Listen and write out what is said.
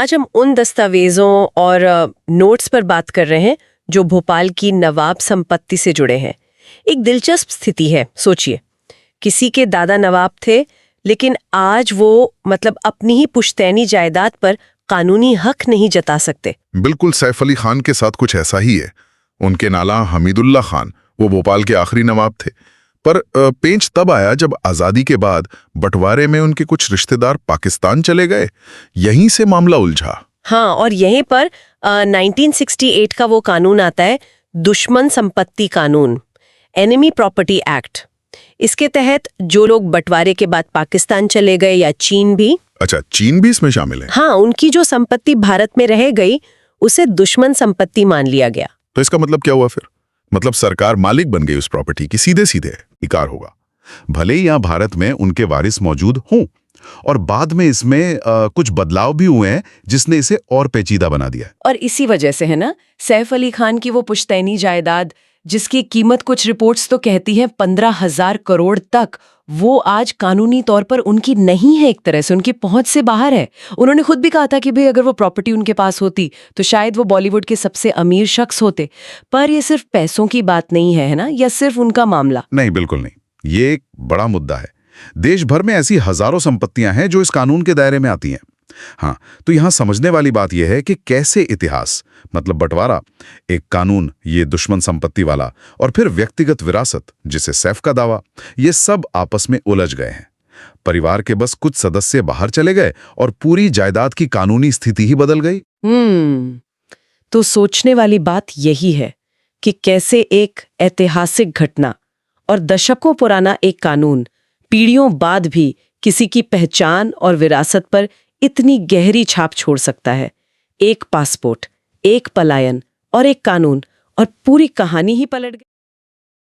आज हम उन दस्तावेजों और नोट्स पर बात कर रहे हैं जो भोपाल की नवाब संपत्ति से जुड़े हैं। एक दिलचस्प स्थिति है, सोचिए, किसी के दादा नवाब थे, लेकिन आज वो अपनी ही पुश्तैनी जायदाद पर कानूनी हक नहीं जता सकते। बिल्कुल सैफ अली खान के साथ कुछ ऐसा ही है। उनके नाला हमीदुल्लाह खान, वो भोपाल के आखिरी नवाब थे। पर पेंच तब आया जब आज़ादी के बाद बंटवारे में उनके कुछ रिश्तेदार पाकिस्तान चले गए। यहीं से मामला उलझा। हाँ, और यहीं पर 1968 का वो कानून आता है, दुश्मन संपत्ति कानून, एनिमी प्रॉपर्टी एक्ट। इसके तहत जो लोग बंटवारे के बाद पाकिस्तान चले गए या चीन भी, अच्छा, चीन भी इसमें शामिल है? हाँ, उनकी जो संपत्ति भारत में रह गई उसे दुश्मन संपत्ति मान लिया गया। तो इसका मतलब क्या हुआ फिर? मतलब सरकार मालिक बन गई उस प्रॉपर्टी की, सीधे सीधे इकार होगा। भले ही यहाँ भारत में उनके वारिस मौजूद हों, और बाद में इसमें कुछ बदलाव भी हुए हैं जिसने इसे और पेचीदा बना दिया। और इसी वजह से है ना, सैफ अली खान की वो पुश्तैनी जायदाद जिसकी कीमत कुछ रिपोर्ट्स तो कहती हैं 15,000 करोड़ तक, वो आज कानूनी तौर पर उनकी नहीं है, एक तरह से उनकी पहुंच से बाहर है। उन्होंने खुद भी कहा था कि भाई अगर वो प्रॉपर्टी उनके पास होती तो शायद वो बॉलीवुड के सबसे अमीर शख्स होते। पर ये सिर्फ पैसों की बात नहीं है ना, या सिर्फ उनका मामला नहीं, बिल्कुल नहीं। ये एक बड़ा मुद्दा है। देश भर में ऐसी हजारों संपत्तियां हैं जो इस कानून के दायरे में आती हैं। हाँ, तो यहां समझने वाली बात यह है कि कैसे इतिहास, मतलब बंटवारा, एक कानून ये दुश्मन संपत्ति वाला, और फिर व्यक्तिगत विरासत जिसे सैफ का दावा, ये सब आपस में उलझ गए हैं। परिवार के बस कुछ सदस्य बाहर चले गए और पूरी जायदाद की कानूनी स्थिति ही बदल गई। तो सोचने वाली बात यही है कि कैसे एक ऐतिहासिक घटना और दशकों पुराना एक कानून पीढ़ियों बाद भी किसी की पहचान और विरासत पर इतनी गहरी छाप छोड़ सकता है। एक पासपोर्ट, एक पलायन और एक कानून, और पूरी कहानी ही पलट गई।